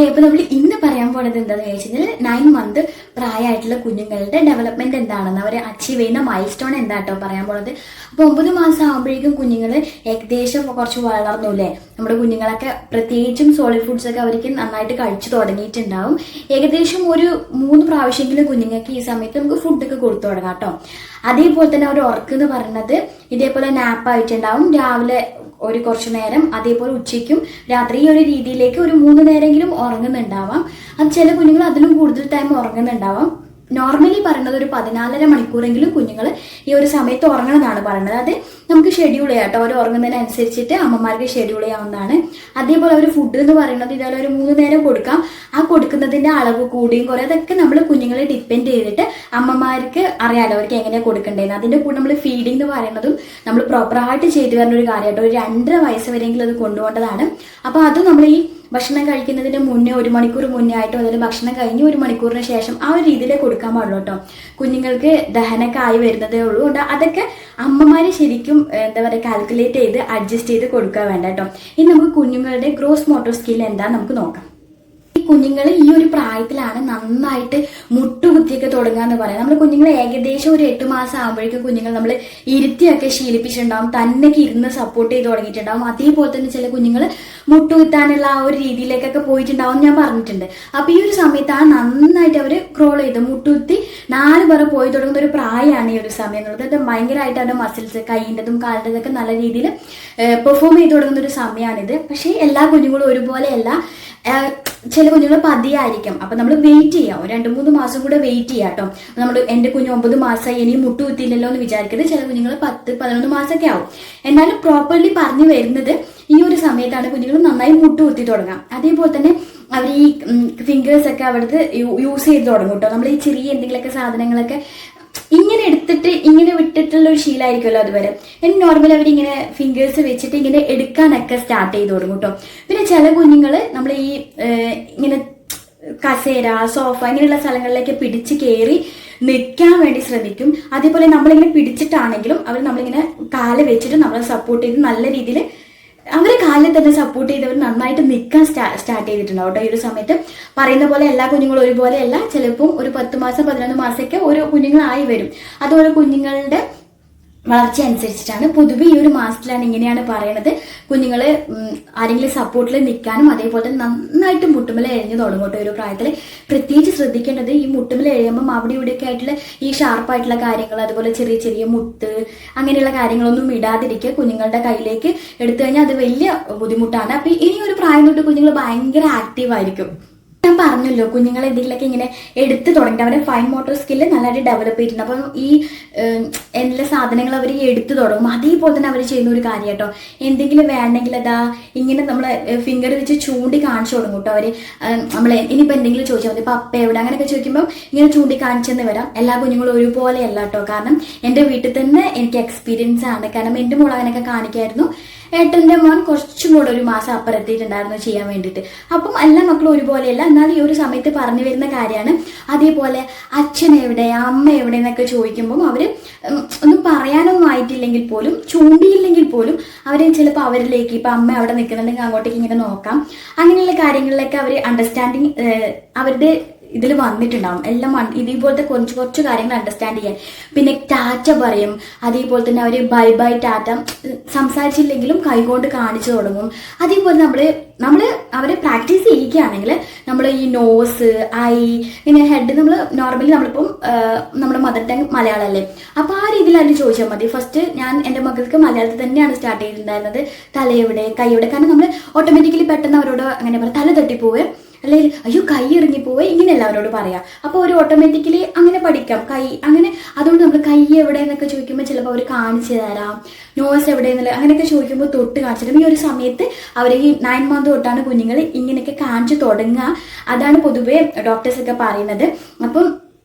അപ്പൊ നമ്മൾ ഇന്ന് പറയാൻ പോണത് എന്താണെന്ന് ചോദിച്ചാൽ 9 മന്ത് പ്രായമായിട്ടുള്ള കുഞ്ഞുങ്ങളുടെ ഡെവലപ്മെന്റ് എന്താണെന്ന് അവർ അച്ചീവ് ചെയ്യുന്ന മൈൽ സ്റ്റോൺ എന്താട്ടോ പറയാൻ പോണത്. അപ്പൊ 9 മാസം ആകുമ്പോഴേക്കും കുഞ്ഞുങ്ങൾ ഏകദേശം കുറച്ച് വളർന്നൂല്ലേ. നമ്മുടെ കുഞ്ഞുങ്ങളൊക്കെ പ്രത്യേകിച്ചും സോളിഡ് ഫുഡ്സ് ഒക്കെ അവർക്ക് നന്നായിട്ട് കഴിച്ചു തുടങ്ങിയിട്ടുണ്ടാവും. ഏകദേശം ഒരു 3 പ്രാവശ്യമെങ്കിലും കുഞ്ഞുങ്ങൾക്ക് ഈ സമയത്ത് നമുക്ക് ഫുഡൊക്കെ കൊടുത്തു തുടങ്ങാം കേട്ടോ. അതേപോലെ തന്നെ ഒരു ഉറക്ക് എന്ന് പറയുന്നത് ഇതേപോലെ നാപ്പായിട്ടുണ്ടാവും. രാവിലെ ഒരു കുറച്ചു നേരം, അതേപോലെ ഉച്ചയ്ക്കും രാത്രി ഈ ഒരു രീതിയിലേക്ക് ഒരു 3 നേരമെങ്കിലും ഉറങ്ങുന്നുണ്ടാവാം. അത് ചില കുഞ്ഞുങ്ങൾ അതിലും കൂടുതൽ ടൈം ഉറങ്ങുന്നുണ്ടാവാം. നോർമലി പറയുന്നത് ഒരു 14.5 മണിക്കൂറെങ്കിലും കുഞ്ഞുങ്ങൾ ഈ ഒരു സമയത്ത് ഉറങ്ങണമെന്നാണ് പറയുന്നത്. അത് നമുക്ക് ഷെഡ്യൂൾ ചെയ്യാം കേട്ടോ. അവർ ഉറങ്ങുന്നതിനനുസരിച്ചിട്ട് അമ്മമാർക്ക് ഷെഡ്യൂൾ ചെയ്യാവുന്നതാണ്. അതേപോലെ അവർ ഫുഡ് എന്ന് പറയുന്നത് ഇതേപോലെ ഒരു 3 നേരം കൊടുക്കാം. ആ കൊടുക്കുന്നതിന്റെ അളവ് കൂടിയും കുറേ അതൊക്കെ നമ്മൾ കുഞ്ഞുങ്ങളെ ഡിപ്പെൻഡ് ചെയ്തിട്ട് അമ്മമാർക്ക് അറിയാലോ അവർക്ക് എങ്ങനെയാണ് കൊടുക്കേണ്ടതെന്ന്. അതിന്റെ കൂടെ നമ്മൾ ഫീഡിംഗ് എന്ന് പറയുന്നതും നമ്മൾ പ്രോപ്പറായിട്ട് ചെയ്തു വരുന്ന ഒരു കാര്യമായിട്ടോ. ഒരു 2.5 വയസ്സ് വരെയെങ്കിലും അത് കൊണ്ടുപോകേണ്ടതാണ്. അപ്പൊ അത് നമ്മൾ ഈ ഭക്ഷണം കഴിക്കുന്നതിന് മുന്നേ 1 മണിക്കൂർ മുന്നേ ആയിട്ടോ, അതിൽ ഭക്ഷണം കഴിഞ്ഞ് 1 മണിക്കൂറിന് ശേഷം ആ ഒരു രീതിയിൽ കൊടുക്കാൻ പാടുള്ളൂ കേട്ടോ. കുഞ്ഞുങ്ങൾക്ക് ദഹനമൊക്കെ ആയി വരുന്നതേ ഉള്ളൂ. അതൊക്കെ അമ്മമാര് ശരിക്കും എന്താ പറയുക കാൽക്കുലേറ്റ് ചെയ്ത് അഡ്ജസ്റ്റ് ചെയ്ത് കൊടുക്കുക വേണ്ട കേട്ടോ. ഇനി നമുക്ക് കുഞ്ഞുങ്ങളുടെ ഗ്രോസ് മോട്ടോർ സ്കിൽ എന്താ നമുക്ക് നോക്കാം. കുഞ്ഞുങ്ങൾ ഈ ഒരു പ്രായത്തിലാണ് നന്നായിട്ട് മുട്ടുകുത്തിയൊക്കെ തുടങ്ങുക എന്ന് പറയാം. നമ്മൾ കുഞ്ഞുങ്ങളെ ഏകദേശം ഒരു 8 മാസം ആകുമ്പോഴേക്കും കുഞ്ഞുങ്ങൾ നമ്മൾ ഇരുത്തിയൊക്കെ ശീലിപ്പിച്ചിട്ടുണ്ടാവും. തന്നെയൊക്കെ ഇരുന്ന് സപ്പോർട്ട് ചെയ്ത് തുടങ്ങിയിട്ടുണ്ടാവും. അതേപോലെ തന്നെ ചില കുഞ്ഞുങ്ങൾ മുട്ടുകുത്താനുള്ള ആ ഒരു രീതിയിലേക്കൊക്കെ പോയിട്ടുണ്ടാവും ഞാൻ പറഞ്ഞിട്ടുണ്ട്. അപ്പൊ ഈ ഒരു സമയത്താണ് നന്നായിട്ട് അവർ ക്രോൾ ചെയ്ത് മുട്ടുകുത്തി 4 പേരെ പോയി തുടങ്ങുന്ന ഒരു പ്രായമാണ് ഈ ഒരു സമയം എന്നുള്ളത്. അത് ഭയങ്കരമായിട്ട് അവരുടെ മസിൽസ് കൈയിൻ്റെതും കാലിൻ്റെതൊക്കെ നല്ല രീതിയിൽ പെർഫോം ചെയ്ത് തുടങ്ങുന്ന ഒരു സമയമാണിത്. പക്ഷേ എല്ലാ കുഞ്ഞുങ്ങളും ഒരുപോലെയല്ല. ചില കുഞ്ഞുങ്ങൾ പതിയായിരിക്കും. അപ്പൊ നമ്മൾ വെയിറ്റ് ചെയ്യാം, ഒരു 2-3 മാസം കൂടെ വെയിറ്റ് ചെയ്യാം കേട്ടോ. നമ്മൾ എന്റെ കുഞ്ഞ് 9 മാസമായി ഇനിയും മുട്ടുകുത്തിയില്ലല്ലോ എന്ന് വിചാരിക്കരുത്. ചില കുഞ്ഞുങ്ങൾ 10-11 മാസമൊക്കെ ആവും. എന്നാലും പ്രോപ്പർലി പറഞ്ഞു വരുന്നത് ഈ ഒരു സമയത്താണ് കുഞ്ഞുങ്ങൾ നന്നായി മുട്ടുകുത്തി തുടങ്ങാം. അതേപോലെ തന്നെ അവർ ഈ ഫിംഗേഴ്സ് ഒക്കെ അവിടുത്തെ യൂസ് ചെയ്ത് തുടങ്ങും കേട്ടോ. നമ്മൾ ഈ ചെറിയ എന്തെങ്കിലുമൊക്കെ സാധനങ്ങളൊക്കെ ഇങ്ങനെ എടുത്തിട്ട് ഇങ്ങനെ വിട്ടിട്ടുള്ള ഒരു ശീലമായിരിക്കുമല്ലോ അതുവരെ. നോർമലി അവരിങ്ങനെ ഫിംഗേഴ്സ് വെച്ചിട്ട് ഇങ്ങനെ എടുക്കാനൊക്കെ സ്റ്റാർട്ട് ചെയ്ത് തുടങ്ങും കേട്ടോ. പിന്നെ ചില കുഞ്ഞുങ്ങൾ നമ്മൾ ഈ ഇങ്ങനെ കസേര, സോഫ ഇങ്ങനെയുള്ള സ്ഥലങ്ങളിലേക്ക് പിടിച്ച് കയറി നിൽക്കാൻ വേണ്ടി ശ്രമിക്കും. അതേപോലെ നമ്മളിങ്ങനെ പിടിച്ചിട്ടാണെങ്കിലും അവർ നമ്മളിങ്ങനെ കാല് വെച്ചിട്ട് നമ്മളെ സപ്പോർട്ട് ചെയ്ത് നല്ല രീതിയിൽ അവരെ കാലിൽ തന്നെ സപ്പോർട്ട് ചെയ്തവർ നന്നായിട്ട് നിൽക്കാൻ സ്റ്റാർട്ട് ചെയ്തിട്ടുണ്ടാവും കേട്ടോ. ഈ ഒരു സമയത്ത് പറയുന്ന പോലെ എല്ലാ കുഞ്ഞുങ്ങളും ഒരുപോലെയല്ല. ചിലപ്പം ഒരു 10 മാസം 11 മാസമൊക്കെ ഓരോ കുഞ്ഞുങ്ങളായി വരും. അത് ഓരോ കുഞ്ഞുങ്ങളുടെ വളർച്ച അനുസരിച്ചിട്ടാണ്. പൊതുവെ ഈ ഒരു മാസത്തിലാണ് ഇങ്ങനെയാണ് പറയണത്. കുഞ്ഞുങ്ങൾ ആരെങ്കിലും സപ്പോർട്ടിൽ നിൽക്കാനും അതേപോലെ തന്നെ നന്നായിട്ട് മുട്ടുമല എഴഞ്ഞു തുടങ്ങും കേട്ടോ. ഒരു പ്രായത്തിൽ പ്രത്യേകിച്ച് ശ്രദ്ധിക്കേണ്ടത് ഈ മുട്ടുമല എഴയുമ്പം അവിടെ ഇവിടെയൊക്കെ ആയിട്ടുള്ള ഈ ഷാർപ്പായിട്ടുള്ള കാര്യങ്ങൾ, അതുപോലെ ചെറിയ ചെറിയ മുട്ട് അങ്ങനെയുള്ള കാര്യങ്ങളൊന്നും ഇടാതിരിക്കുക. കുഞ്ഞുങ്ങളുടെ കയ്യിലേക്ക് എടുത്തു കഴിഞ്ഞാൽ അത് വലിയ ബുദ്ധിമുട്ടാണ്. അപ്പൊ ഇനി ഒരു പ്രായം തൊട്ട് കുഞ്ഞുങ്ങൾ ഭയങ്കര ആക്റ്റീവ് ആയിരിക്കും. ഞാൻ പറഞ്ഞല്ലോ കുഞ്ഞുങ്ങളെ എന്തെങ്കിലുമൊക്കെ ഇങ്ങനെ എടുത്ത് തുടങ്ങിയിട്ട് അവരുടെ ഫൈൻ മോട്ടോർ സ്കില്ല് നല്ലതായിട്ട് ഡെവലപ്പ് ചെയ്തിട്ടുണ്ട്. അപ്പം ഈ എല്ലാ സാധനങ്ങൾ അവർ എടുത്തു തുടങ്ങും. അതേപോലെ തന്നെ അവർ ചെയ്യുന്ന ഒരു കാര്യം കേട്ടോ. എന്തെങ്കിലും വേണമെങ്കിൽ അതാ ഇങ്ങനെ നമ്മളെ ഫിംഗർ വെച്ച് ചൂണ്ടി കാണിച്ചു തുടങ്ങും കേട്ടോ. അവര് നമ്മളെ ഇനിയിപ്പോൾ എന്തെങ്കിലും ചോദിച്ചാൽ മതി, പപ്പ എവിടെ അങ്ങനെയൊക്കെ ചോദിക്കുമ്പോൾ ഇങ്ങനെ ചൂണ്ടി കാണിച്ചെന്ന് വരാം. എല്ലാ കുഞ്ഞുങ്ങളും ഒരുപോലെയല്ല കേട്ടോ. കാരണം എൻ്റെ വീട്ടിൽ തന്നെ എനിക്ക് എക്സ്പീരിയൻസ് ആണ്. കാരണം എൻ്റെ മോൾ അങ്ങനെയൊക്കെ കാണിക്കായിരുന്നു. ഏട്ടൻ്റെ മോൻ കുറച്ചും കൂടെ ഒരു മാസം അപ്പുറത്തിട്ടുണ്ടായിരുന്നു ചെയ്യാൻ വേണ്ടിയിട്ട്. അപ്പം എല്ലാ മക്കളും ഒരുപോലെയല്ല. എന്നാൽ ഈ ഒരു സമയത്ത് പറഞ്ഞു വരുന്ന കാര്യമാണ്. അതേപോലെ അച്ഛൻ എവിടെ, അമ്മ എവിടെ എന്നൊക്കെ ചോദിക്കുമ്പം അവർ ഒന്നും പറയാനൊന്നും ആയിട്ടില്ലെങ്കിൽ പോലും, ചൂണ്ടിയില്ലെങ്കിൽ പോലും അവർ ചിലപ്പോൾ അവരിലേക്ക് ഇപ്പം അമ്മ അവിടെ നിൽക്കുന്നുണ്ടെങ്കിൽ അങ്ങോട്ടേക്ക് ഇങ്ങനെ നോക്കാം. അങ്ങനെയുള്ള കാര്യങ്ങളിലൊക്കെ അവർ അണ്ടർസ്റ്റാൻഡിങ് അവരുടെ ഇതിൽ വന്നിട്ടുണ്ടാവും. എല്ലാം ഇതേപോലത്തെ കുറച്ച് കാര്യങ്ങൾ അണ്ടർസ്റ്റാൻഡ് ചെയ്യാൻ. പിന്നെ ടാറ്റ പറയും. അതേപോലെ തന്നെ അവർ ബൈ ബൈ ടാറ്റ സംസാരിച്ചില്ലെങ്കിലും കൈകൊണ്ട് കാണിച്ചു തുടങ്ങും. അതേപോലെ നമ്മൾ അവരെ പ്രാക്ടീസ് ചെയ്യിക്കുകയാണെങ്കിൽ നമ്മൾ ഈ നോസ്, ഐ, ഇങ്ങനെ ഹെഡ്, നമ്മൾ നോർമലി നമ്മളിപ്പം നമ്മുടെ മദർ ടങ് മലയാളമല്ലേ. അപ്പൊ ആ രീതിയിൽ അതിൽ ചോദിച്ചാൽ മതി. ഫസ്റ്റ് ഞാൻ എൻ്റെ മക്കൾക്ക് മലയാളത്തിൽ തന്നെയാണ് സ്റ്റാർട്ട് ചെയ്തിട്ടുണ്ടായിരുന്നത്. തലയെവിടെ, കൈയുടെ. കാരണം നമ്മൾ ഓട്ടോമാറ്റിക്കലി പെട്ടെന്ന് അവരോട് അങ്ങനെ പറയാം, തല തട്ടിപ്പോവേ, അല്ലെങ്കിൽ അയ്യോ കൈ ഇറങ്ങിപ്പോവേ, ഇങ്ങനെയല്ല അവരോട് പറയാം. അപ്പോൾ ഒരു ഓട്ടോമാറ്റിക്കലി അങ്ങനെ പഠിക്കാം കൈ അങ്ങനെ. അതുകൊണ്ട് നമ്മൾ കൈ എവിടെ എന്നൊക്കെ ചോദിക്കുമ്പോൾ ചിലപ്പോൾ അവർ കാണിച്ചു തരാം. നോസ് എവിടെ എന്നല്ല അങ്ങനെയൊക്കെ ചോദിക്കുമ്പോൾ തൊട്ട് കാണിച്ചു തരാം. ഈ ഒരു സമയത്ത് അവർ ഈ 9 മന്ത് തൊട്ടാണ് കുഞ്ഞുങ്ങൾ ഇങ്ങനെയൊക്കെ കാണിച്ചു തുടങ്ങുക. അതാണ് പൊതുവെ ഡോക്ടേഴ്സൊക്കെ പറയുന്നത്. അപ്പം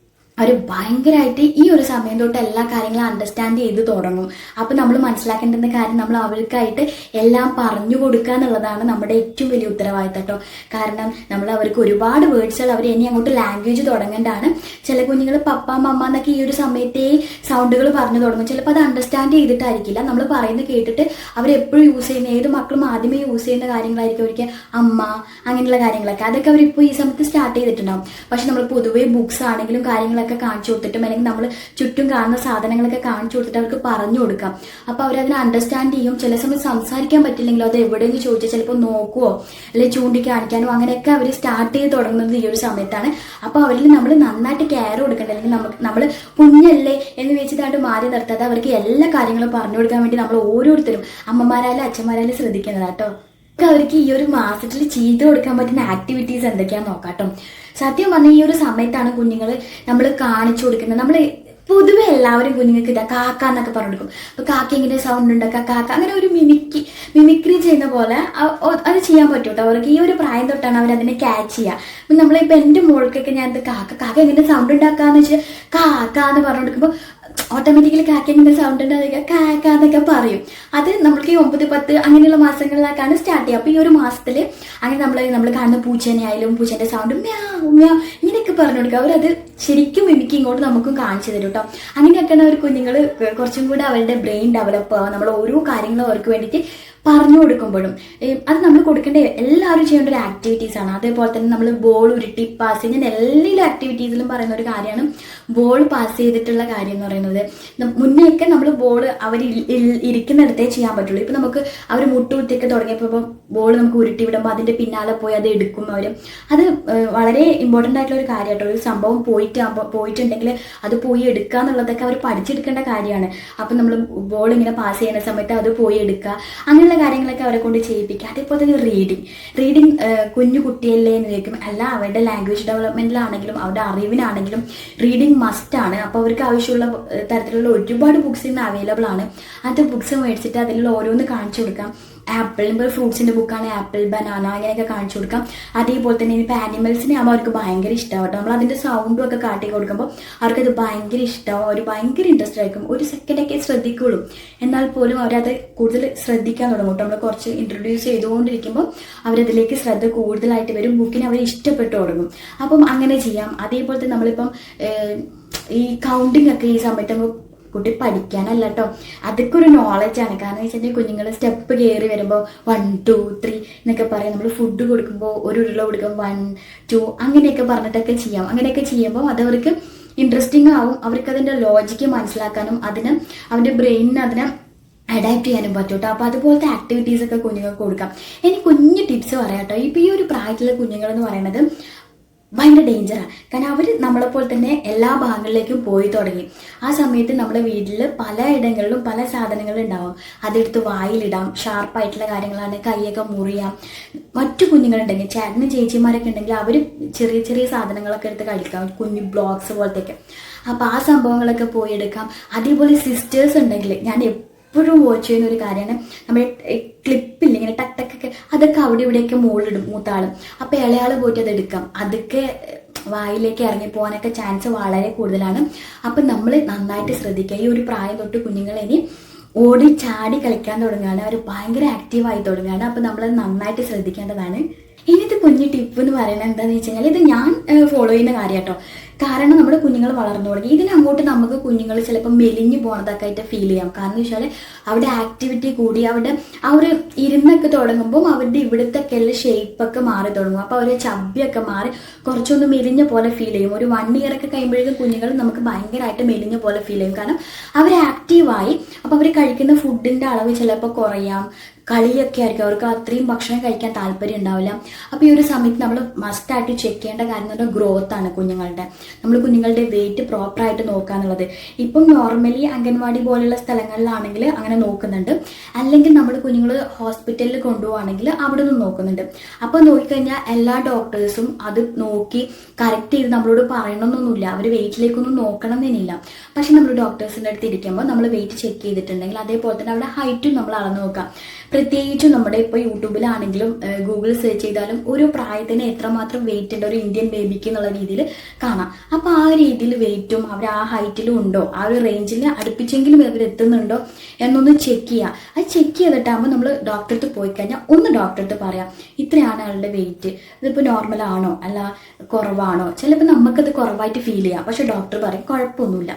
അവർ ഭയങ്കരമായിട്ട് ഈ ഒരു സമയം തൊട്ട് എല്ലാ കാര്യങ്ങളും അണ്ടർസ്റ്റാൻഡ് ചെയ്ത് തുടങ്ങും. അപ്പം നമ്മൾ മനസ്സിലാക്കേണ്ടുന്ന കാര്യം നമ്മൾ അവർക്കായിട്ട് എല്ലാം പറഞ്ഞു കൊടുക്കുക എന്നുള്ളതാണ് നമ്മുടെ ഏറ്റവും വലിയ ഉത്തരവാദിത്തം കേട്ടോ. കാരണം നമ്മൾ അവർക്ക് ഒരുപാട് വേർഡ്സുകൾ അവർ ഇനി അങ്ങോട്ട് ലാംഗ്വേജ് തുടങ്ങേണ്ടതാണ്. ചില കുഞ്ഞുങ്ങൾ പപ്പ മമ്മ എന്നൊക്കെ ഈ ഒരു സമയത്തേ സൗണ്ടുകൾ പറഞ്ഞു തുടങ്ങും. ചിലപ്പോൾ അത് അണ്ടർസ്റ്റാൻഡ് ചെയ്തിട്ടായിരിക്കില്ല, നമ്മൾ പറയുന്നത് കേട്ടിട്ട് അവരെപ്പോഴും യൂസ് ചെയ്യുന്ന, ഏത് മക്കളും ആദ്യമേ യൂസ് ചെയ്യുന്ന കാര്യങ്ങളായിരിക്കും അവർക്ക് അമ്മ, അങ്ങനെയുള്ള കാര്യങ്ങളൊക്കെ. അതൊക്കെ അവരിപ്പോൾ ഈ സമയത്ത് സ്റ്റാർട്ട് ചെയ്തിട്ടുണ്ടാവും. പക്ഷെ നമ്മൾ പൊതുവേ ബുക്സ് ആണെങ്കിലും കാര്യങ്ങളൊക്കെ കാണിച്ചു കൊടുത്തിട്ടും അല്ലെങ്കിൽ നമ്മൾ ചുറ്റും കാണുന്ന സാധനങ്ങളൊക്കെ കാണിച്ചു കൊടുത്തിട്ട് അവർക്ക് പറഞ്ഞു കൊടുക്കാം. അപ്പോൾ അവരതിനെ അണ്ടർസ്റ്റാൻഡ് ചെയ്യും. ചില സമയത്ത് സംസാരിക്കാൻ പറ്റില്ലെങ്കിലും അത് എവിടെയെന്ന് ചോദിച്ചാൽ ചിലപ്പോൾ നോക്കുവോ അല്ലെങ്കിൽ ചൂണ്ടിക്കാണിക്കാനോ അങ്ങനെയൊക്കെ അവർ സ്റ്റാർട്ട് ചെയ്ത് തുടങ്ങുന്നത് ഈ ഒരു സമയത്താണ്. അപ്പോൾ അവരിൽ നമ്മൾ നന്നായിട്ട് കെയർ കൊടുക്കേണ്ടത്, അല്ലെങ്കിൽ നമ്മൾ കുഞ്ഞല്ലേ എന്ന് വെച്ചിട്ടായിട്ട് മാറി നിർത്താതെ അവർക്ക് എല്ലാ കാര്യങ്ങളും പറഞ്ഞു കൊടുക്കാൻ വേണ്ടി നമ്മൾ ഓരോരുത്തരും അമ്മമാരായാലും അച്ഛന്മാരായാലും ശ്രദ്ധിക്കുന്നതാട്ടോ. അവർക്ക് ഈ ഒരു മാസത്തിൽ ചെയ്ത് കൊടുക്കാൻ പറ്റുന്ന ആക്ടിവിറ്റീസ് എന്തൊക്കെയാന്ന് നോക്കാട്ടോ. സത്യം പറഞ്ഞാൽ ഈ ഒരു സമയത്താണ് കുഞ്ഞുങ്ങൾ നമ്മൾ കാണിച്ചു കൊടുക്കുന്നത്. നമ്മൾ പൊതുവെ എല്ലാവരും കുഞ്ഞുങ്ങൾക്ക് ഇതാ കാക്ക എന്നൊക്കെ പറഞ്ഞു കൊടുക്കും. അപ്പൊ കാക്ക ഇങ്ങനെ സൗണ്ട് ഉണ്ടാക്കുക, കാക്ക അങ്ങനെ ഒരു മിമിക്രി ചെയ്യുന്ന പോലെ അത് ചെയ്യാൻ പറ്റും കേട്ടോ. അവർക്ക് ഈ ഒരു പ്രായം തൊട്ടാണ് അവർ അതിനെ ക്യാച്ച് ചെയ്യുക. അപ്പം നമ്മളിപ്പോൾ എൻ്റെ മോൾക്കൊക്കെ ഞാൻ കാക്ക എങ്ങനെ സൗണ്ട് ഉണ്ടാക്കാന്ന് വെച്ചാൽ കാക്ക എന്ന് പറഞ്ഞു കൊടുക്കുമ്പോൾ ഓട്ടോമാറ്റിക്കലി കാക്ക എങ്ങനെ സൗണ്ട് ഉണ്ടാകുക കാക്ക എന്നൊക്കെ പറയും. അത് നമുക്ക് ഈ 9, 10 അങ്ങനെയുള്ള മാസങ്ങളിലേക്കാണ് സ്റ്റാർട്ട് ചെയ്യുക. അപ്പോൾ ഈ ഒരു മാസത്തിൽ അങ്ങനെ നമ്മൾ കാണുന്ന പൂച്ചേനെ ആയാലും പൂച്ചേൻ്റെ സൗണ്ട് മ്യാവ് മ്യാവ് ഇങ്ങനെയൊക്കെ പറഞ്ഞു കൊടുക്കുക. അവരത് ശരിക്കും മിമിക്ക് ഇങ്ങോട്ട് നമുക്കും കാണിച്ചു തരും കേട്ടോ. അങ്ങനെയൊക്കെയാണ് അവർ കുഞ്ഞുങ്ങൾ കുറച്ചും കൂടെ അവരുടെ ബ്രെയിൻ ഡെവലപ്പ് ആവുക. നമ്മൾ ഓരോ കാര്യങ്ങളും അവർക്ക് വേണ്ടിയിട്ട് പറഞ്ഞു കൊടുക്കുമ്പോഴും അത് നമ്മൾ കൊടുക്കേണ്ട എല്ലാവരും ചെയ്യേണ്ട ഒരു ആക്ടിവിറ്റീസ് ആണ്. അതേപോലെ തന്നെ നമ്മൾ ബോൾ ഉരുട്ടി പാസ് ചെയ്യുന്ന എല്ലാ ആക്ടിവിറ്റീസിലും പറയുന്ന ഒരു കാര്യമാണ് ബോൾ പാസ് ചെയ്തിട്ടുള്ള കാര്യം എന്ന് പറയുന്നത്. മുന്നേയൊക്കെ നമ്മൾ ബോൾ അവർ ഇരിക്കുന്നിടത്തേ ചെയ്യാൻ പറ്റുള്ളൂ. ഇപ്പം നമുക്ക് അവർ മുട്ടുകുത്തിയൊക്കെ തുടങ്ങിയപ്പോൾ ഇപ്പം ബോൾ നമുക്ക് ഉരുട്ടി വിടുമ്പോൾ അതിൻ്റെ പിന്നാലെ പോയി അത് എടുക്കും അവർ. അത് വളരെ ഇമ്പോർട്ടൻ്റ് ആയിട്ടുള്ള ഒരു കാര്യമായിട്ടോ. ഒരു സംഭവം പോയിട്ടുണ്ടെങ്കിൽ അത് പോയി എടുക്കുക എന്നുള്ളതൊക്കെ അവർ പഠിച്ചെടുക്കേണ്ട കാര്യമാണ്. അപ്പം നമ്മൾ ബോൾ ഇങ്ങനെ പാസ് ചെയ്യുന്ന സമയത്ത് അത് പോയി എടുക്കുക, അങ്ങനെയുള്ള കാര്യങ്ങളൊക്കെ അവരെ കൊണ്ട് ചെയ്യിപ്പിക്കുക. അതേപോലെ തന്നെ റീഡിങ് കുഞ്ഞു കുട്ടിയല്ലേ എന്ന് ചോദിക്കും. അല്ല, അവരുടെ ലാംഗ്വേജ് ഡെവലപ്മെന്റിലാണെങ്കിലും അവരുടെ അറിവിനാണെങ്കിലും റീഡിങ് മസ്റ്റ് ആണ്. അപ്പോൾ അവർക്ക് ആവശ്യമുള്ള തരത്തിലുള്ള ഒരുപാട് ബുക്സ് ഇന്ന് അവൈലബിൾ ആണ്. അത് ബുക്സ് മേടിച്ചിട്ട് അതിലുള്ള ഓരോന്ന് കാണിച്ചു കൊടുക്കാം. ആപ്പിൾ, ഇപ്പോൾ ഫ്രൂട്ട്സിൻ്റെ ബുക്കാണ് ആപ്പിൾ, ബനാന അങ്ങനെയൊക്കെ കാണിച്ചു കൊടുക്കാം. അതേപോലെ തന്നെ ഇപ്പോൾ ആനിമൽസിനെ ആകുമ്പോൾ അവർക്ക് ഭയങ്കര ഇഷ്ടമാവട്ടെ. നമ്മൾ അതിൻ്റെ സൗണ്ടും ഒക്കെ കാട്ടി കൊടുക്കുമ്പോൾ അവർക്കത് ഭയങ്കര ഇഷ്ടമാവും. അവർ ഭയങ്കര ഇൻട്രസ്റ്റ് ആയിരിക്കും. ഒരു സെക്കൻഡൊക്കെ ശ്രദ്ധിക്കുള്ളൂ, എന്നാൽ പോലും അവരത് കൂടുതൽ ശ്രദ്ധിക്കാൻ തുടങ്ങും. നമ്മൾ കുറച്ച് ഇൻട്രൊഡ്യൂസ് ചെയ്തുകൊണ്ടിരിക്കുമ്പോൾ അവരതിലേക്ക് ശ്രദ്ധ കൂടുതലായിട്ട് വരും. ബുക്കിനെ അവർ ഇഷ്ടപ്പെട്ടു തുടങ്ങും. അപ്പം അങ്ങനെ ചെയ്യാം. അതേപോലെ തന്നെ നമ്മളിപ്പം ഈ കൗണ്ടിങ് ഒക്കെ ഈ സമയത്ത് നമ്മൾ കുട്ടി പഠിക്കാനല്ല കേട്ടോ, അതൊക്കെ ഒരു നോളജാണ്. കാരണം എന്ന് വെച്ചിട്ടുണ്ടെങ്കിൽ കുഞ്ഞുങ്ങൾ സ്റ്റെപ്പ് കയറി വരുമ്പോൾ 1, 2, 3 എന്നൊക്കെ പറയും. നമ്മൾ ഫുഡ് കൊടുക്കുമ്പോൾ ഒരു ഉരുള കൊടുക്കുമ്പോൾ 1, 2 അങ്ങനെയൊക്കെ പറഞ്ഞിട്ടൊക്കെ ചെയ്യാം. അങ്ങനെയൊക്കെ ചെയ്യുമ്പോൾ അതവർക്ക് ഇൻട്രസ്റ്റിംഗ് ആവും. അവർക്കതിൻ്റെ ലോജിക്ക് മനസ്സിലാക്കാനും അവൻ്റെ ബ്രെയിനിന് അതിനെ അഡാപ്റ്റ് ചെയ്യാനും പറ്റും കേട്ടോ. അപ്പോൾ അതുപോലത്തെ ആക്ടിവിറ്റീസ് ഒക്കെ കുഞ്ഞുങ്ങൾക്ക് കൊടുക്കാം. ഇനി കുഞ്ഞു ടിപ്സ് പറയാം കേട്ടോ. ഇപ്പോൾ ഈ ഒരു പ്രായത്തിലുള്ള കുഞ്ഞുങ്ങൾ എന്ന് പറയുന്നത് ഭയങ്കര ഡേഞ്ചറാണ്. കാരണം അവർ നമ്മളെപ്പോലെ തന്നെ എല്ലാ ഭാഗങ്ങളിലേക്കും പോയി തുടങ്ങി. ആ സമയത്ത് നമ്മുടെ വീട്ടിൽ പല ഇടങ്ങളിലും പല സാധനങ്ങളും ഉണ്ടാവും. അതെടുത്ത് വായിലിടാം. ഷാർപ്പായിട്ടുള്ള കാര്യങ്ങളാണ്, കൈയൊക്കെ മുറിയാം. മറ്റു കുഞ്ഞുങ്ങളുണ്ടെങ്കിൽ ചേട്ടനും ചേച്ചിമാരൊക്കെ ഉണ്ടെങ്കിൽ അവർ ചെറിയ ചെറിയ സാധനങ്ങളൊക്കെ എടുത്ത് കഴിക്കാം, കുഞ്ഞു ബ്ലോക്സ് പോലത്തെയൊക്കെ. അപ്പോൾ ആ സംഭവങ്ങളൊക്കെ പോയി എടുക്കാം. അതേപോലെ സിസ്റ്റേഴ്സ് ഉണ്ടെങ്കിൽ ഞാൻ എപ്പോഴും വാച്ച് ചെയ്യുന്ന ഒരു കാര്യമാണ്, നമ്മുടെ ക്ലിപ്പില്ല ഇങ്ങനെ ടക്ക് ടക്കൊക്കെ അതൊക്കെ അവിടെ ഇവിടെയൊക്കെ മുകളിലിടും മൂത്താളും. അപ്പോൾ ഇളയാൾ പോയിട്ട് അത് എടുക്കാം. അതൊക്കെ വായിലേക്ക് ഇറങ്ങിപ്പോകാനൊക്കെ ചാൻസ് വളരെ കൂടുതലാണ്. അപ്പം നമ്മൾ നന്നായിട്ട് ശ്രദ്ധിക്കുക. ഈ ഒരു പ്രായം തൊട്ട് കുഞ്ഞുങ്ങൾ ഇനി ഓടി ചാടി കളിക്കാൻ തുടങ്ങുകയാണ്. അവർ ഭയങ്കര ആക്റ്റീവായി തുടങ്ങുകയാണ്. അപ്പം നമ്മൾ നന്നായിട്ട് ശ്രദ്ധിക്കേണ്ടതാണ്. ഇനിത്തെ കുഞ്ഞു ടിപ്പ് എന്ന് പറയുന്നത് എന്താണെന്ന് വെച്ച് കഴിഞ്ഞാൽ ഇത് ഞാൻ ഫോളോ ചെയ്യുന്ന കാര്യം കേട്ടോ. കാരണം നമ്മുടെ കുഞ്ഞുങ്ങൾ വളർന്നു തുടങ്ങി. ഇതിനങ്ങോട്ട് നമുക്ക് കുഞ്ഞുങ്ങൾ ചിലപ്പോൾ മെലിഞ്ഞു പോണതൊക്കെ ആയിട്ട് ഫീൽ ചെയ്യാം. കാരണം എന്ന് വെച്ചാൽ അവിടെ ആക്ടിവിറ്റി കൂടി അവിടെ അവർ ഇരുന്നൊക്കെ തുടങ്ങുമ്പോൾ അവരുടെ ഇവിടുത്തൊക്കെ എല്ലാം ഷേപ്പൊക്കെ മാറി തുടങ്ങും. അപ്പോൾ അവരെ ചബ്ബിയൊക്കെ മാറി കുറച്ചൊന്ന് മെലിഞ്ഞ പോലെ ഫീൽ ചെയ്യും. ഒരു 1 ഇയർ ഒക്കെ കഴിയുമ്പോഴേക്കും കുഞ്ഞുങ്ങൾ നമുക്ക് ഭയങ്കരമായിട്ട് മെലിഞ്ഞ പോലെ ഫീൽ ചെയ്യും. കാരണം അവർ ആക്റ്റീവായി. അപ്പോൾ അവർ കഴിക്കുന്ന ഫുഡിൻ്റെ അളവ് ചിലപ്പോൾ കുറയാം. കളിയൊക്കെ ആയിരിക്കും. അവർക്ക് അത്രയും ഭക്ഷണം കഴിക്കാൻ താല്പര്യം ഉണ്ടാവില്ല. അപ്പോൾ ഈ ഒരു സമയത്ത് നമ്മൾ മസ്റ്റായിട്ട് ചെക്ക് ചെയ്യേണ്ട കാര്യം എന്ന് പറഞ്ഞാൽ ഗ്രോത്ത് ആണ് കുഞ്ഞുങ്ങളുടെ. നമ്മൾ കുഞ്ഞുങ്ങളുടെ വെയിറ്റ് പ്രോപ്പറായിട്ട് നോക്കുക എന്നുള്ളത്. ഇപ്പം നോർമലി അംഗൻവാടി പോലെയുള്ള സ്ഥലങ്ങളിലാണെങ്കിൽ അങ്ങനെ നോക്കുന്നുണ്ട്. അല്ലെങ്കിൽ നമ്മൾ കുഞ്ഞുങ്ങൾ ഹോസ്പിറ്റലിൽ കൊണ്ടുപോവുകയാണെങ്കിൽ അവിടെ നിന്ന് നോക്കുന്നുണ്ട്. അപ്പോൾ നോക്കിക്കഴിഞ്ഞാൽ എല്ലാ ഡോക്ടേഴ്സും അത് നോക്കി കറക്റ്റ് ചെയ്ത് നമ്മളോട് പറയണമെന്നൊന്നുമില്ല. അവർ വെയിറ്റിലേക്കൊന്നും നോക്കണം എന്നില്ല. പക്ഷെ നമ്മൾ ഡോക്ടേഴ്സിൻ്റെ അടുത്ത് ഇരിക്കുമ്പോൾ നമ്മൾ വെയിറ്റ് ചെക്ക് ചെയ്തിട്ടുണ്ടെങ്കിൽ അതേപോലെ തന്നെ അവിടെ ഹൈറ്റും നമ്മൾ അളന്ന് നോക്കാം. പ്രത്യേകിച്ചും നമ്മുടെ ഇപ്പോൾ യൂട്യൂബിലാണെങ്കിലും ഗൂഗിൾ സെർച്ച് ചെയ്താലും ഒരു പ്രായത്തിന് എത്രമാത്രം വെയിറ്റ് ഉണ്ട് ഒരു ഇന്ത്യൻ ബേബിക്ക് എന്നുള്ള രീതിയിൽ കാണാം. അപ്പോൾ ആ രീതിയിൽ വെയിറ്റും അവർ ആ ഹൈറ്റിലും ഉണ്ടോ, ആ ഒരു റേഞ്ചിൽ അടുപ്പിച്ചെങ്കിലും അവർ എത്തുന്നുണ്ടോ എന്നൊന്ന് ചെക്ക് ചെയ്യുക. അത് ചെക്ക് ചെയ്തിട്ടാകുമ്പോൾ നമ്മൾ ഡോക്ടറെ അടുത്ത് പോയി കഴിഞ്ഞാൽ ഒന്ന് ഡോക്ടറെ അടുത്ത് പറയാം ഇത്രയാണ് ആളുടെ വെയിറ്റ്, ഇതിപ്പോൾ നോർമലാണോ അല്ല കുറവാണോ. ചിലപ്പോൾ നമുക്കത് കുറവായിട്ട് ഫീൽ ചെയ്യാം, പക്ഷെ ഡോക്ടർ പറയും കുഴപ്പമൊന്നുമില്ല,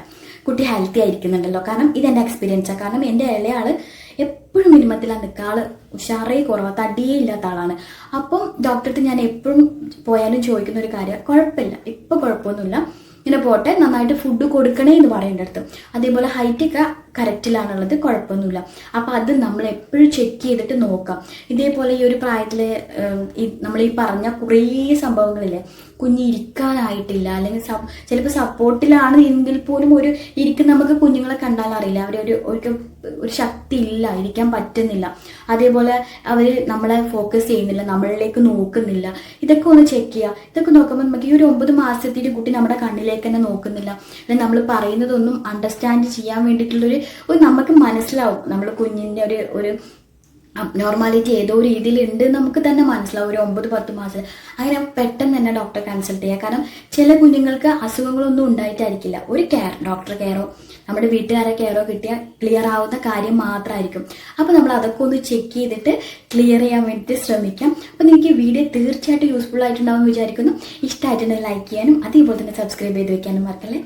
കുട്ടി ഹെൽത്തി ആയിരിക്കുന്നുണ്ടല്ലോ. കാരണം ഇതെൻ്റെ എക്സ്പീരിയൻസാണ്. കാരണം എൻ്റെ ഇളയാൾ എപ്പോഴും മിനിമത്തിലാണ് നിൽക്കുക, ആൾ ഉഷാറേ കുറവാ, തടിയേ ഇല്ലാത്ത ആളാണ്. അപ്പം ഡോക്ടർക്ക് ഞാൻ എപ്പോഴും പോയാലും ചോദിക്കുന്ന ഒരു കാര്യം, കുഴപ്പമില്ല ഇപ്പോൾ കുഴപ്പമൊന്നുമില്ല, ഇങ്ങനെ പോട്ടെ, നന്നായിട്ട് ഫുഡ് കൊടുക്കണേ എന്ന് പറയേണ്ട അടുത്ത്. അതേപോലെ ഹൈറ്റൊക്കെ കറക്റ്റിലാണുള്ളത്, കുഴപ്പമൊന്നുമില്ല. അപ്പം അത് നമ്മൾ എപ്പോഴും ചെക്ക് ചെയ്തിട്ട് നോക്കാം. ഇതേപോലെ ഈ ഒരു പ്രായത്തിൽ നമ്മൾ ഈ പറഞ്ഞ കുറേ സംഭവങ്ങളില്ലേ, കുഞ്ഞിരിക്കാനായിട്ടില്ല അല്ലെങ്കിൽ ചിലപ്പോൾ സപ്പോർട്ടിലാണ് എങ്കിൽ പോലും ഒരു ഇരിക്കുന്ന നമുക്ക് കുഞ്ഞുങ്ങളെ കണ്ടാൽ അറിയില്ല, ഒരു ശക്തി ഇല്ല, ഇരിക്കാൻ പറ്റുന്നില്ല. അതേപോലെ അവർ നമ്മളെ ഫോക്കസ് ചെയ്യുന്നില്ല, നമ്മളിലേക്ക് നോക്കുന്നില്ല. ഇതൊക്കെ ഒന്ന് ചെക്ക് ചെയ്യുക. ഇതൊക്കെ നോക്കുമ്പോൾ നമുക്ക് ഈ ഒരു 9 മാസത്തിൽ കുട്ടി നമ്മുടെ കണ്ണിലേക്ക് തന്നെ നോക്കുന്നില്ല, അല്ലെങ്കിൽ നമ്മൾ പറയുന്നതൊന്നും അണ്ടർസ്റ്റാൻഡ് ചെയ്യാൻ വേണ്ടിയിട്ടുള്ളൊരു നമുക്ക് മനസ്സിലാവും നമ്മൾ കുഞ്ഞിൻ്റെ ഒരു നോർമാലിറ്റി ഏതോ രീതിയിൽ ഉണ്ട് നമുക്ക് തന്നെ മനസ്സിലാവും. ഒരു 9-10 മാസം അങ്ങനെ പെട്ടെന്ന് തന്നെ ഡോക്ടറെ കൺസൾട്ട് ചെയ്യുക. കാരണം ചില കുഞ്ഞുങ്ങൾക്ക് അസുഖങ്ങളൊന്നും ഉണ്ടായിട്ടായിരിക്കില്ല. ഒരു ഡോക്ടർ കെയറോ നമ്മുടെ വീട്ടുകാരെ കെയറോ കിട്ടിയാൽ ക്ലിയർ ആവുന്ന കാര്യം മാത്രമായിരിക്കും. അപ്പോൾ നമ്മൾ അതൊക്കെ ഒന്ന് ചെക്ക് ചെയ്തിട്ട് ക്ലിയർ ചെയ്യാൻ വേണ്ടിയിട്ട് ശ്രമിക്കാം. അപ്പോൾ നിങ്ങൾക്ക് ഈ വീഡിയോ തീർച്ചയായിട്ടും യൂസ്ഫുൾ ആയിട്ടുണ്ടാവും എന്ന് വിചാരിക്കുന്നു. ഇഷ്ടമായിട്ടുണ്ടെങ്കിൽ ലൈക്ക് ചെയ്യാനും അതേപോലെ തന്നെ സബ്സ്ക്രൈബ് ചെയ്ത് വെക്കാനും മറക്കല്ലേ.